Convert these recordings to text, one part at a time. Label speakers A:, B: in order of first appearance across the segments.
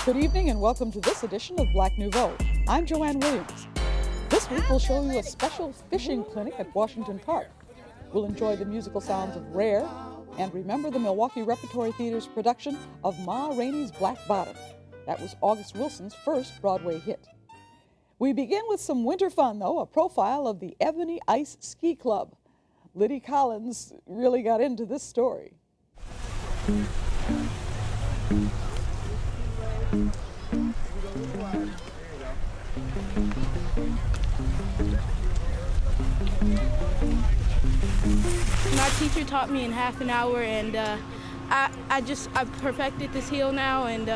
A: Good evening and welcome to this edition of Black Nouveau. I'm Joanne Williams. This week we'll show you a special fishing clinic at Washington Park. We'll enjoy the musical sounds of Rare and remember the Milwaukee Repertory Theater's production of Ma Rainey's Black Bottom. That was August Wilson's first Broadway hit. We begin with some winter fun, though, a profile of the Ebony Ice Ski Club. Liddy Collins really got into this story.
B: My teacher taught me in half an hour, and I perfected this hill now, and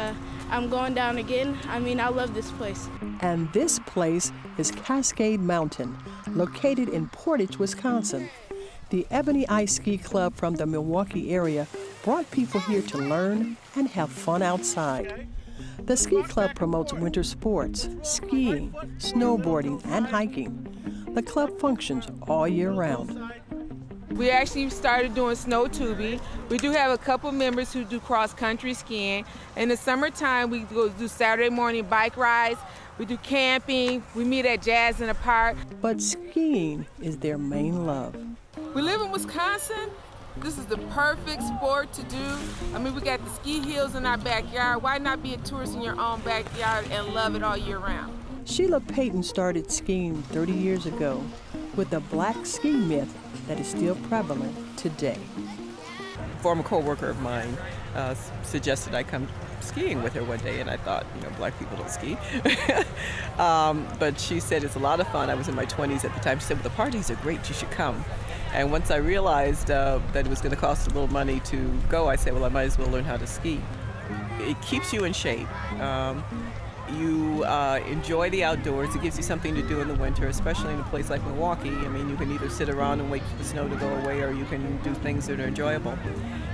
B: I'm going down again. I mean, I love this place.
C: And this place is Cascade Mountain, located in Portage, Wisconsin. The Ebony Ice Ski Club from the Milwaukee area brought people here to learn and have fun outside. The ski club promotes winter sports, skiing, snowboarding, and hiking. The club functions all year round.
D: We actually started doing snow tubing. We do have a couple members who do cross-country skiing. In the summertime, we go do Saturday morning bike rides. We do camping. We meet at Jazz in the Park.
C: But skiing is their main love.
D: We live in Wisconsin. This is the perfect sport to do. I mean, we got the ski hills in our backyard. Why not be a tourist in your own backyard and love it all year round?
C: Sheila Payton started skiing 30 years ago with a black ski myth that is still prevalent today.
E: A former co-worker of mine suggested I come skiing with her one day, and I thought, black people don't ski. But she said it's a lot of fun. I was in my 20s at the time. She said, well, the parties are great, you should come. And once I realized that it was going to cost a little money to go, I said, well, I might as well learn how to ski. It keeps you in shape. You enjoy the outdoors. It gives you something to do in the winter, especially in a place like Milwaukee. I mean, you can either sit around and wait for the snow to go away, or you can do things that are enjoyable.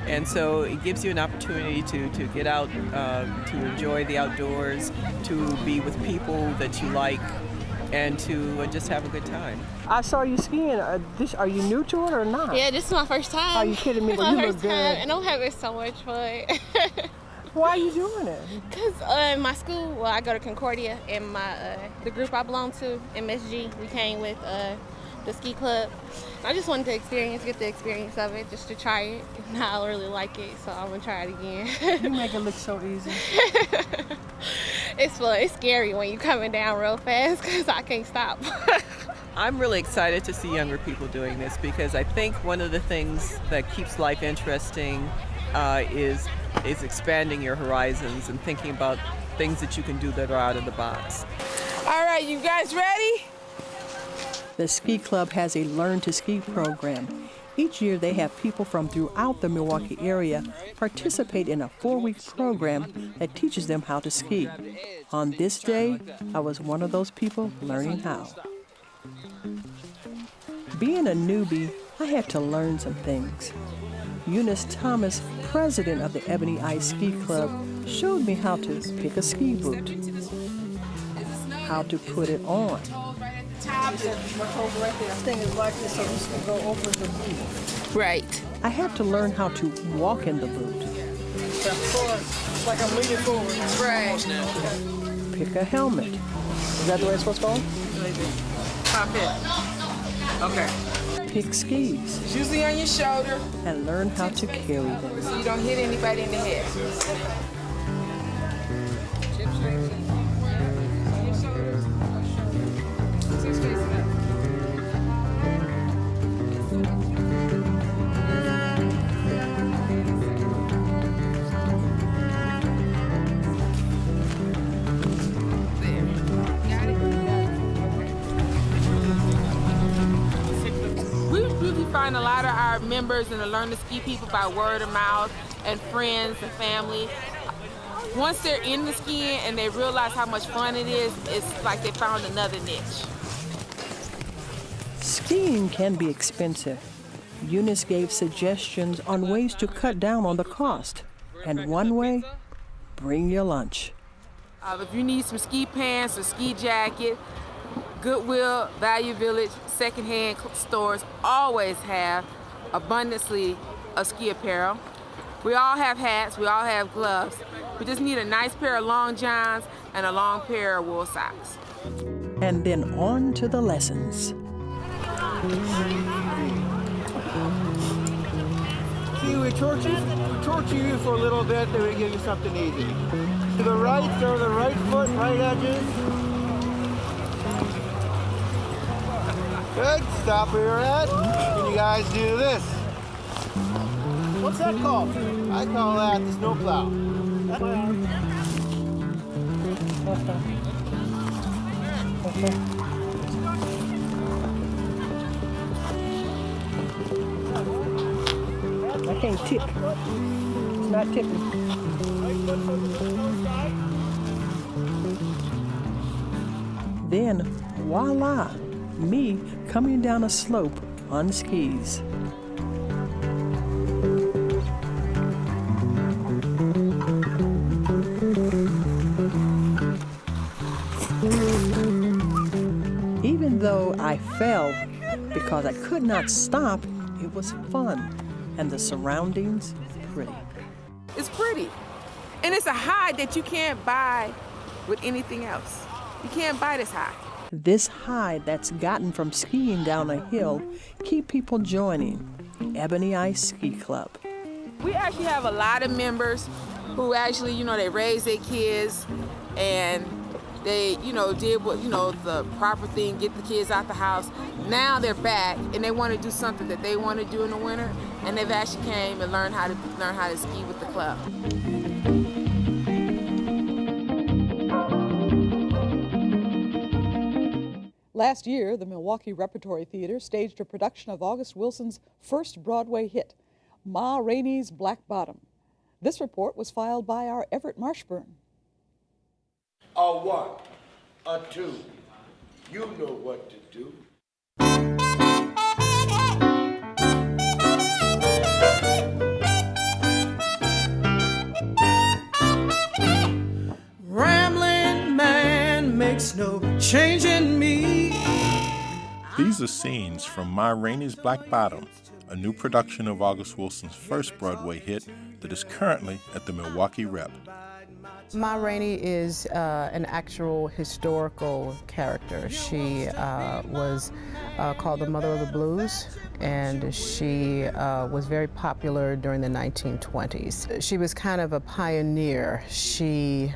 E: And so it gives you an opportunity to get out, to enjoy the outdoors, to be with people that you like, and to just have a good time.
C: I saw you skiing. Are you new to it or not?
F: Yeah, this is my first time.
C: Are you kidding me?
F: It's my
C: You
F: first
C: look good.
F: time, and I'm having so much fun.
C: Why are you doing it?
F: Because my school, I go to Concordia, and the group I belong to, MSG, we came with the ski club. I just wanted to get the experience of it, just to try it. And I really like it, so I'm gonna try it again.
C: You make it look so easy.
F: It's fun. It's scary when you're coming down real fast because I can't stop.
E: I'm really excited to see younger people doing this, because I think one of the things that keeps life interesting is expanding your horizons and thinking about things that you can do that are out of the box.
D: All right, you guys ready?
C: The ski club has a Learn to Ski program. Each year they have people from throughout the Milwaukee area participate in a 4-week program that teaches them how to ski. On this day, I was one of those people learning how. Being a newbie, I had to learn some things. Eunice Thomas, president of the Ebony Ice Ski Club, showed me how to pick a ski boot, how to put it on.
D: Right.
C: I had to learn how to walk in the boot.
D: Like I'm leaning forward. Right.
C: Pick a helmet. Is that the way it's supposed to go?
D: Pop it. Okay.
C: Pick skis.
D: It's usually on your shoulder,
C: And learn how to carry them.
D: so you don't hit anybody in the head. Find a lot of our members and the Learn to Ski people by word of mouth and friends and family. Once they're in the skiing and they realize how much fun it is, it's like they found another niche.
C: Skiing can be expensive. Eunice gave suggestions on ways to cut down on the cost. And one way, bring your lunch.
D: If you need some ski pants or ski jacket, Goodwill, Value Village, secondhand stores always have abundantly of ski apparel. We all have hats, we all have gloves. We just need a nice pair of long johns and a long pair of wool socks.
C: And then on to the lessons.
G: See, we torture you for a little bit, then we give you something easy. To the right, throw the right foot, right edges. Good, stop where you're at. And you guys do this. What's that called? I call that the snowplow.
C: I can't tip. It's not tipping. Then, voila, me coming down a slope on skis. Even though I fell because I could not stop, it was fun, and the surroundings pretty.
D: It's pretty. And it's a high that you can't buy with anything else. You can't buy this high.
C: This high that's gotten from skiing down a hill keep people joining Ebony Ice Ski Club.
D: We actually have a lot of members who actually, they raised their kids and they, did what, the proper thing, get the kids out the house. Now they're back and they want to do something that they want to do in the winter, and they've actually came and learned how to ski with the club.
A: Last year, the Milwaukee Repertory Theater staged a production of August Wilson's first Broadway hit, Ma Rainey's Black Bottom. This report was filed by our Everett Marshburn.
H: A one, a two, you know what to do.
I: Rambling man makes no change in me.
J: These are scenes from Ma Rainey's Black Bottom, a new production of August Wilson's first Broadway hit that is currently at the Milwaukee Rep.
K: Ma Rainey is an actual historical character. She was called the Mother of the Blues, and she was very popular during the 1920s. She was kind of a pioneer. She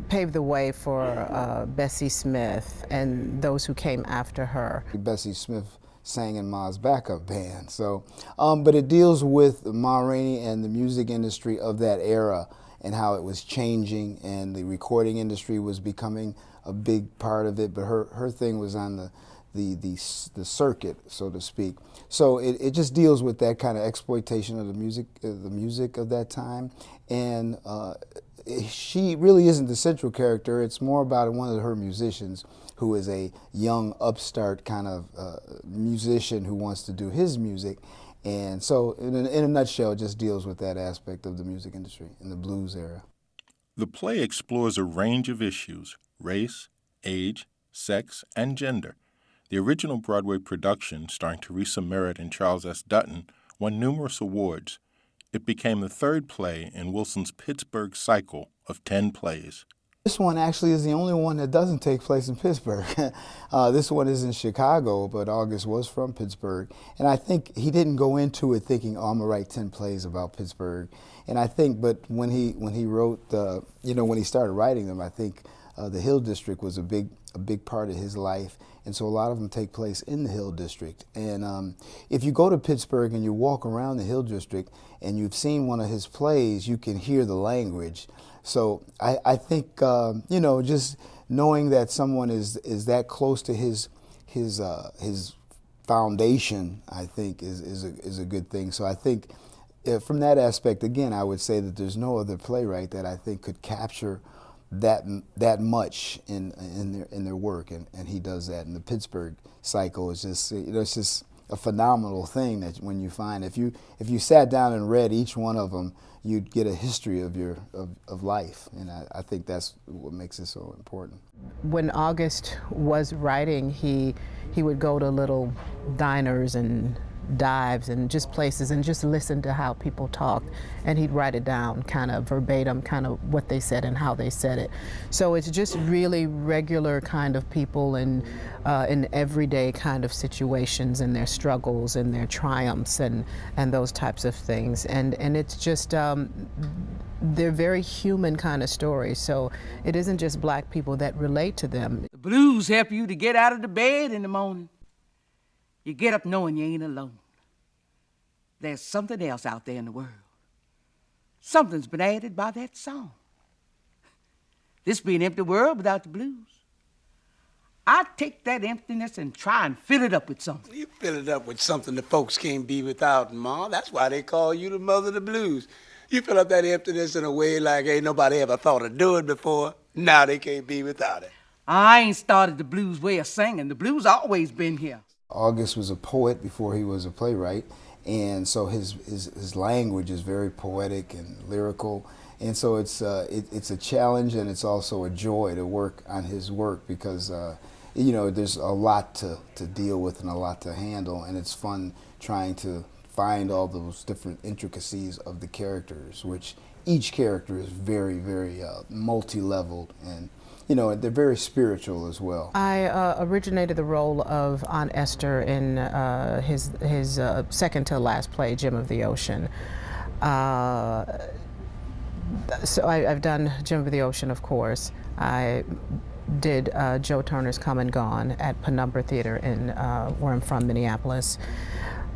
K: paved the way for Bessie Smith and those who came after her.
G: Bessie Smith sang in Ma's backup band. So, but it deals with Ma Rainey and the music industry of that era and how it was changing, and the recording industry was becoming a big part of it. But her thing was on the circuit, so to speak. So it just deals with that kind of exploitation of the music of that time, and she really isn't the central character. It's more about one of her musicians who is a young upstart kind of musician who wants to do his music. And so in a nutshell, it just deals with that aspect of the music industry in the blues era.
J: The play explores a range of issues: race, age, sex, and gender. The original Broadway production, starring Teresa Merritt and Charles S. Dutton, won numerous awards. It became the third play in Wilson's Pittsburgh cycle of 10 plays.
G: This one actually is the only one that doesn't take place in Pittsburgh. This one is in Chicago, but August was from Pittsburgh. And I think he didn't go into it thinking, oh, I'm gonna write 10 plays about Pittsburgh. And I think, but when he wrote, when he started writing them, I think the Hill District was a big part of his life. And so a lot of them take place in the Hill District. And if you go to Pittsburgh and you walk around the Hill District and you've seen one of his plays, you can hear the language. So I think, just knowing that someone is that close to his foundation, I think is a good thing. So I think from that aspect, again, I would say that there's no other playwright that I think could capture that much in their work, and he does that. And the Pittsburgh cycle is just, it's just a phenomenal thing that when you find, if you sat down and read each one of them, you'd get a history of life, and I think that's what makes it so important.
K: When August was writing, he would go to little diners and dives and just places and just listen to how people talked, and he'd write it down kind of verbatim, kind of what they said and how they said it. So it's just really regular kind of people in everyday kind of situations and their struggles and their triumphs and those types of things. And it's just, they're very human kind of stories. So it isn't just black people that relate to them.
L: The blues help you to get out of the bed in the morning. You get up knowing you ain't alone. There's something else out there in the world. Something's been added by that song. This be an empty world without the blues. I take that emptiness and try and fill it up with something.
M: You fill it up with something the folks can't be without, Ma. That's why they call you the mother of the blues. You fill up that emptiness in a way like ain't nobody ever thought of doing before. Now they can't be without it.
L: I ain't started the blues way of singing. The blues always been here.
G: August was a poet before he was a playwright, and so his language is very poetic and lyrical, and so it's a challenge, and it's also a joy to work on his work because you know, there's a lot to deal with and a lot to handle, and it's fun trying to find all those different intricacies of the characters, which each character is very, very multi-leveled, and you know, they're very spiritual as well.
K: I originated the role of Aunt Esther in his second to last play, Gem of the Ocean. So I've done Gem of the Ocean, of course. I did Joe Turner's Come and Gone at Penumbra Theater in where I'm from, Minneapolis.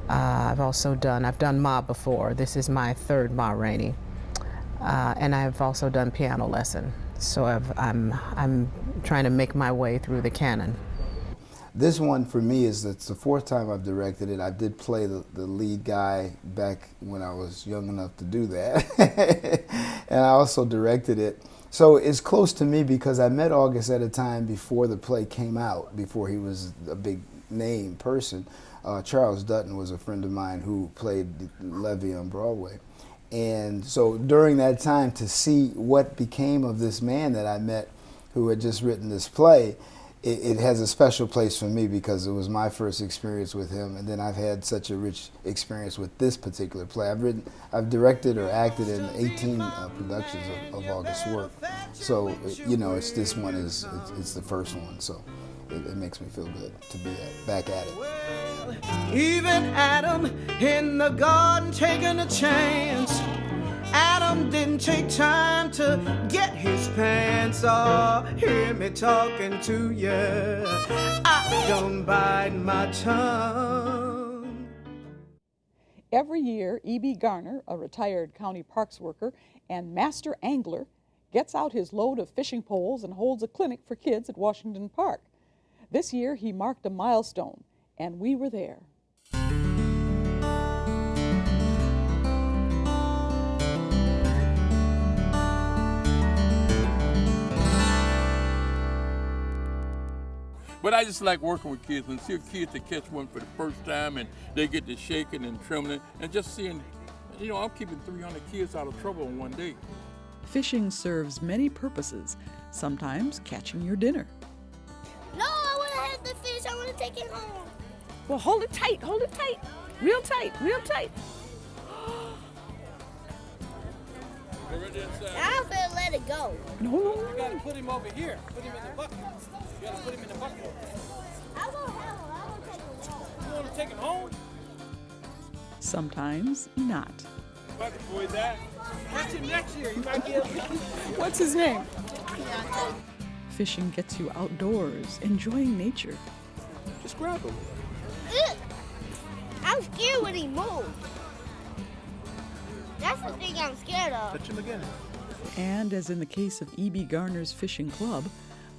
K: I've done Ma before. This is my third Ma Rainey. And I've also done Piano Lesson. So I'm trying to make my way through the canon.
G: This one for me it's the fourth time I've directed it. I did play the lead guy back when I was young enough to do that. And I also directed it. So it's close to me because I met August at a time before the play came out, before he was a big name person. Charles Dutton was a friend of mine who played Levy on Broadway. And so during that time, to see what became of this man that I met who had just written this play, it has a special place for me because it was my first experience with him, and then I've had such a rich experience with this particular play. I've directed or acted in 18 productions of August's work. So, you know, it's the first one, so it makes me feel good to be back at it.
I: Even Adam in the garden taking a chance. Adam didn't take time to get his pants off. Hear me talking to you. I don't bite my tongue.
A: Every year, E.B. Garner, a retired county parks worker and master angler, gets out his load of fishing poles and holds a clinic for kids at Washington Park. This year, he marked a milestone, and we were there.
N: But I just like working with kids and see kids that catch one for the first time and they get to shaking and trembling and just seeing, you know, I'm keeping 300 kids out of trouble in one day.
A: Fishing serves many purposes, sometimes catching your dinner.
O: No, I want to have the fish. I want to take it home.
B: Well, hold it tight, real tight, real tight.
O: I'm going to let it go.
B: No.
I: You got to put him over here. Put him in the bucket. You got to put him in the bucket.
O: I won't have him. I want to take him home.
I: You want to take him home?
A: Sometimes not.
I: Bucket boy, that. Catch him next year. You might be able to.
A: What's his name? Fishing gets you outdoors, enjoying nature.
N: Just grab him.
O: I'm scared when he moves. That's the thing I'm scared of.
N: Touch him again.
A: And as in the case of E.B. Garner's Fishing Club,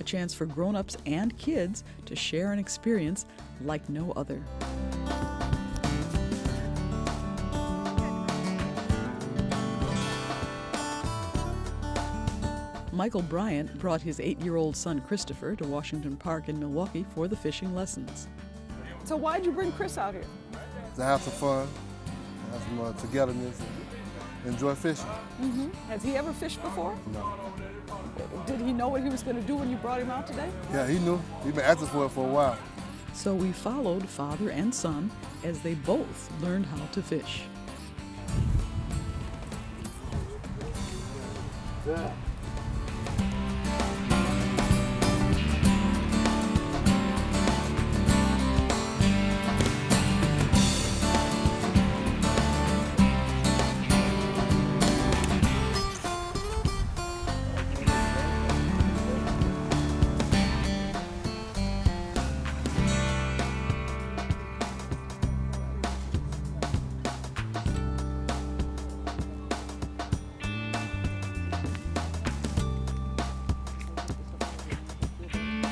A: a chance for grown-ups and kids to share an experience like no other. Michael Bryant brought his 8-year-old son Christopher to Washington Park in Milwaukee for the fishing lessons.
B: So why'd you bring Chris out here?
P: To have some fun, have some togetherness, and enjoy fishing.
B: Mm-hmm. Has he ever fished before?
P: No.
B: Did he know what he was going to do when you brought him out today?
P: Yeah, he knew. He's been asking for it for a while.
A: So we followed father and son as they both learned how to fish.
H: Yeah.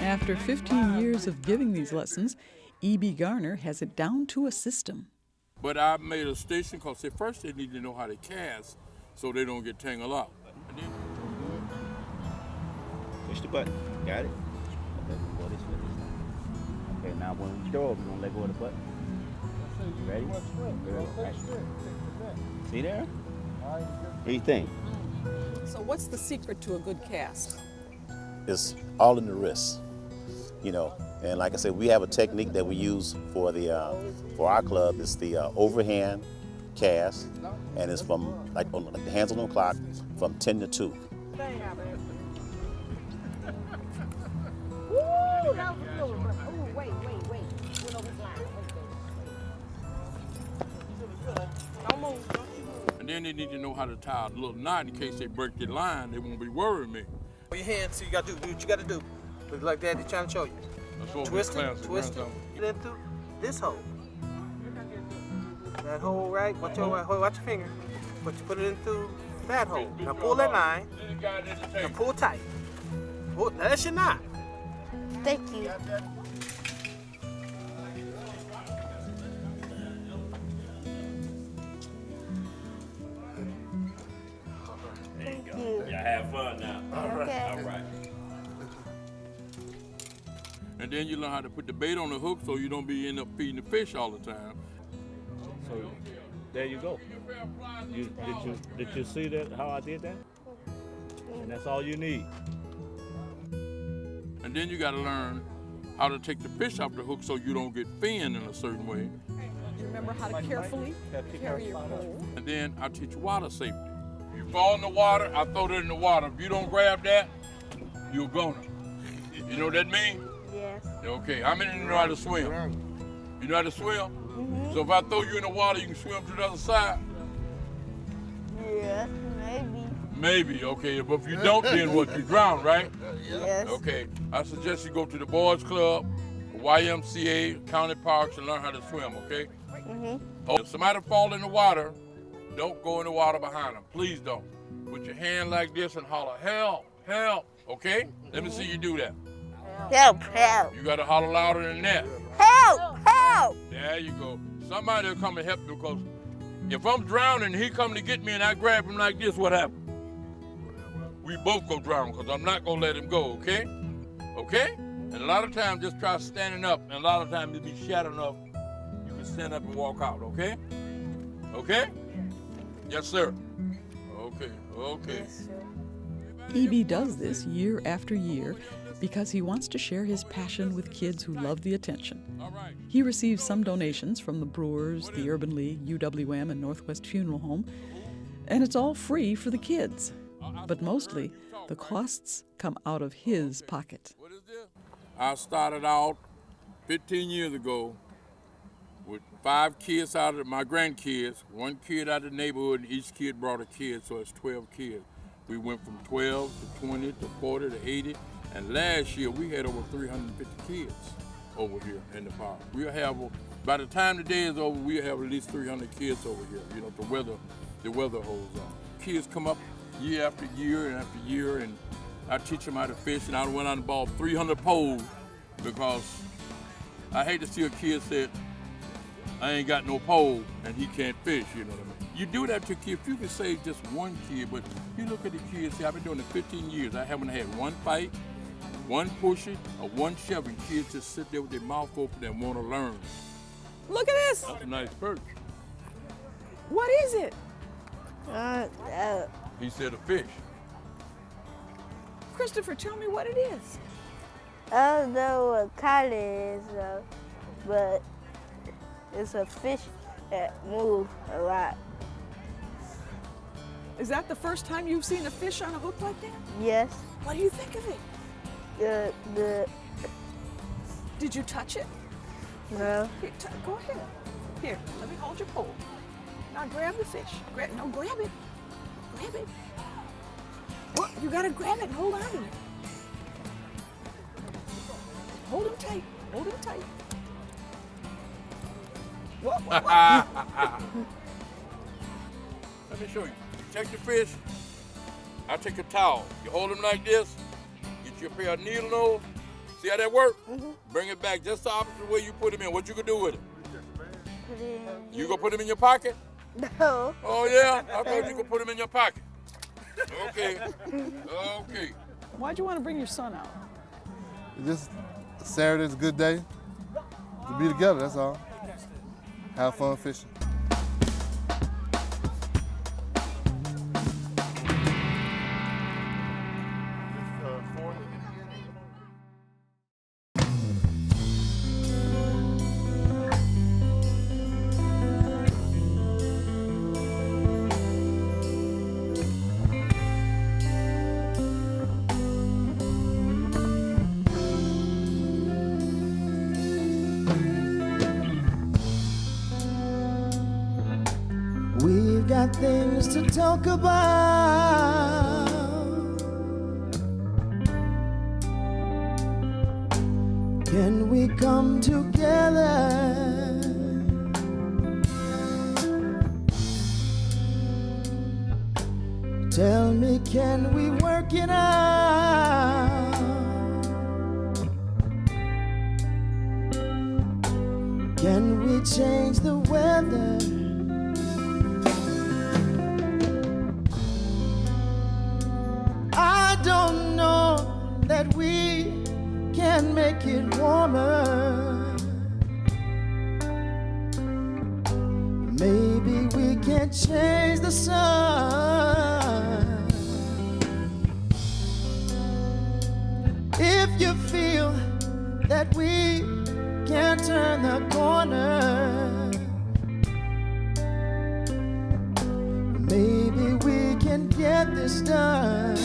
A: After 15 years of giving these lessons, E.B. Garner has it down to a system.
N: But I made a station because at first they need to know how to cast so they don't get tangled up.
Q: Push the button. Got it? Okay, now when we throw, we're going to let go of the button. Ready? Right. See there? What do you think?
C: So what's the secret to a good cast?
Q: It's all in the wrist, you know. And like I said, we have a technique that we use for our club. It's the overhand cast, and it's from like the hands on the clock from 10 to 2.
O: Woo, that was a good one. Ooh, wait. Went over his line. Don't move.
N: And then they need to know how to tie a little knot in case they break the line. They won't be worrying me.
I: Your hands, so you got to do what you got to do. Look like Daddy's trying to show you. Twist it. Get in through this hole. That hole, right? Watch your finger. But you put it in through that hole. Now pull that line. Now pull tight. Pull, now that's your knot.
O: Thank you.
Q: There you go. Y'all have fun now.
O: Okay.
Q: All right.
N: And then you learn how to put the bait on the hook so you don't be end up feeding the fish all the time.
Q: So there you go. Did you see that? How I did that? And that's all you need.
N: And then you got to learn how to take the fish off the hook so you don't get finned in a certain way.
C: You remember how to carefully carry your pole.
N: And then I teach water safety. You fall in the water, I throw it in the water. If you don't grab that, you're gonna. You know what that means?
O: Yes.
N: Okay, how many of you know how to swim? You know how to swim?
O: Mm-hmm.
N: So if I throw you in the water, you can swim to the other side?
O: Yes, maybe.
N: Maybe, okay, but if you don't, then what? You drown, right?
O: Yes.
N: Okay, I suggest you go to the boys club, YMCA, county parks, and learn how to swim, okay?
O: Mm-hmm.
N: Oh, if somebody fall in the water, don't go in the water behind them. Please don't. Put your hand like this and holler, help, help, okay? Let me see you do that.
O: Help, help.
N: You gotta holler louder than that.
O: Help, help.
N: There you go. Somebody will come and help you because if I'm drowning, he come to get me and I grab him like this, what happens? We both go drown because I'm not gonna let him go, okay? Okay? And a lot of times just try standing up, and a lot of times you be shattered enough, you can stand up and walk out, okay? Okay? Yes, sir. Okay, okay.
O: Yes, sir.
A: E.B. does this year after year because he wants to share his passion with kids who love the attention. He receives some donations from the Brewers, the Urban League, UWM, and Northwest Funeral Home, and it's all free for the kids. But mostly, the costs come out of his pocket.
N: I started out 15 years ago with 5 kids out of my grandkids, 1 kid out of the neighborhood, and each kid brought a kid, so it's 12 kids. We went from 12 to 20 to 40 to 80, and last year we had over 350 kids over here in the park. We'll have, by the time the day is over, we'll have at least 300 kids over here. You know, the weather holds on. Kids come up year after year and after year, and I teach them how to fish, and I went out and bought 300 poles because I hate to see a kid say, I ain't got no pole, and he can't fish, you know what I mean? You do that to kids, you can save just 1 kid, but you look at the kids, see, I've been doing it 15 years. I haven't had 1 fight, 1 pushing, or 1 shoving. Kids just sit there with their mouth open and want to learn.
C: Look at this.
N: That's a nice perch.
C: What is it?
N: He said a fish.
C: Christopher, tell me what it is.
O: I don't know what color it is, though.
R: but it's a fish that moves a lot.
A: Is that the first time you've seen a fish on a hook like that?
R: Yes.
A: What do you think of it? Did you touch it?
R: No.
A: Here, go ahead. Here, let me hold your pole. Now grab the fish. Grab it. Grab it. What? You gotta grab it and hold on to it. Hold him tight. What?
N: Let me show you. Take the fish. I take a towel. You hold them like this. Get you a pair of needle nose. See how that works? Bring it back just the opposite way you put them in. What you gonna do with it? You gonna put them in your pocket?
R: No.
N: Oh yeah? I thought you could put them in your pocket. Okay.
A: Why'd you want to bring your son out?
P: Just Saturday's a good day to be together, that's all. Have fun fishing.
I: We've got things to talk about. Can we come together? Tell me, can we work it out? Can we change the weather? I don't know that we can make it warmer. Maybe we can change the sun. If you feel that we can turn the corner, maybe we can get this done.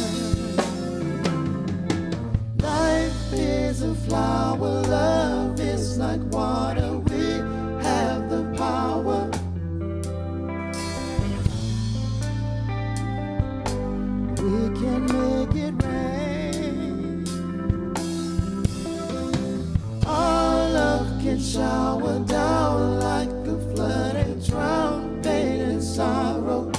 I: Life is a flower, love is like water. We have the power. We can make it rain. Our love can shower down like a flood and drown pain and sorrow.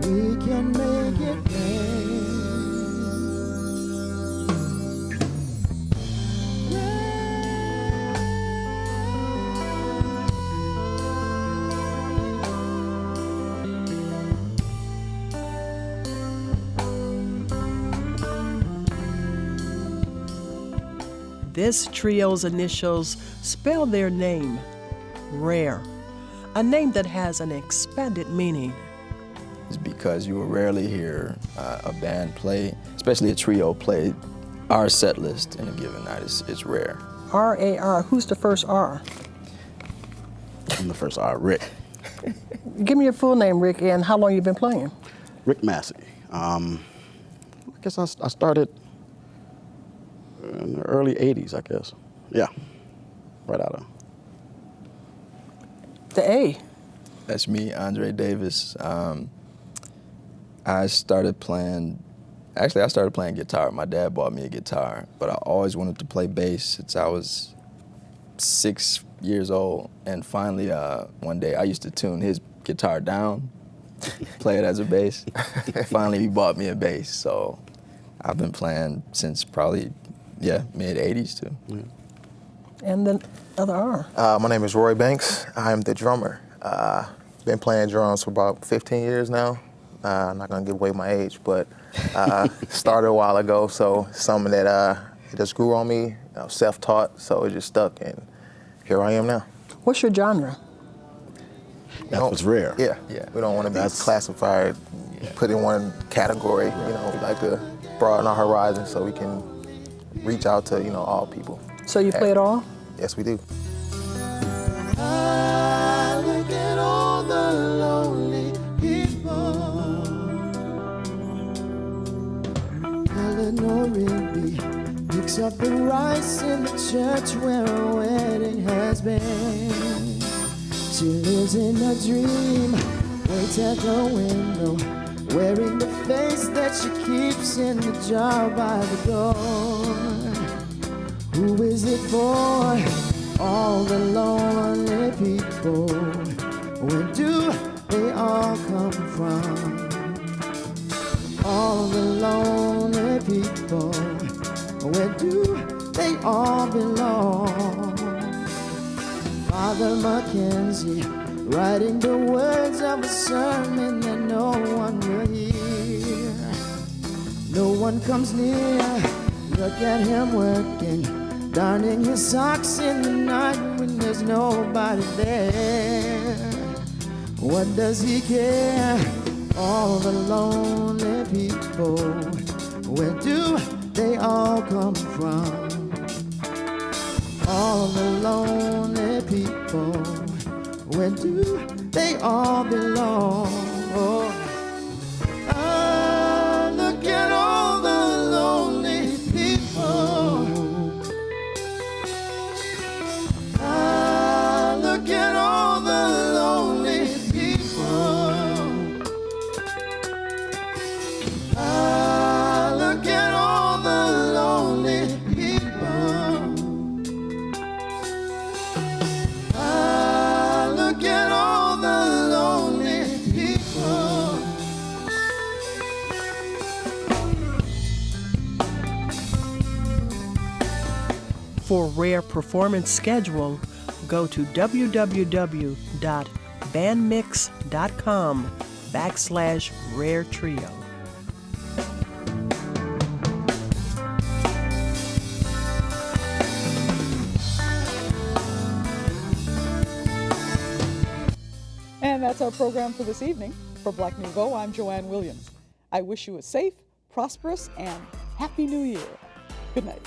I: We can make it rain.
C: This trio's initials spell their name, Rare, a name that has an expanded meaning.
S: It's because you will rarely hear a band play, especially a trio play our set list in a given night. It's rare.
C: R-A-R, who's the first R?
T: I'm the first R, Rick.
C: Give me your full name, Rick, and how long you been playing?
T: Rick Massey. I guess I started in the early 80s, I guess. Yeah, right out of.
C: The A.
S: That's me, Andre Davis. I started playing guitar. My dad bought me a guitar, but I always wanted to play bass since I was 6 years old. And finally, one day, I used to tune his guitar down, play it as a bass. Finally, he bought me a bass, so I've been playing since probably, mid-'80s too. Yeah.
C: And the other R.
U: My name is Roy Banks. I'm the drummer. Been playing drums for about 15 years now. I'm not gonna give away my age, but started a while ago, so something that it just grew on me, self-taught, so it just stuck, and here I am now.
C: What's your genre?
T: That's what's rare.
U: Yeah. We don't want to be classified, put in one category. You know, we like to broaden our horizons so we can reach out to, all people.
C: So you play it all?
U: Yes, we do.
I: I look at all the lonely people. Eleanor Rigby picks up the rice in the church where a wedding has been. She lives in a dream, waits at the window, wearing the face that she keeps in the jar by the door. Who is it for? All the lonely people. Where do they all come from? All the lonely people. Where do they all belong? Father Mackenzie, writing the words of a sermon that no one will hear. No one comes near. Look at him working, darning his socks in the night when there's nobody there. What does he care? All the lonely people, where do they all come from? All the lonely people, where do they all belong? Oh, look at all the lonely people. Look at all the lonely people. Look at all the lonely people. Look at all the lonely people.
C: For Rare performance schedule, go to www.bandmix.com/Rare Trio.
A: And that's our program for this evening. For Black Nouveau, I'm Joanne Williams. I wish you a safe, prosperous, and happy New Year. Good night.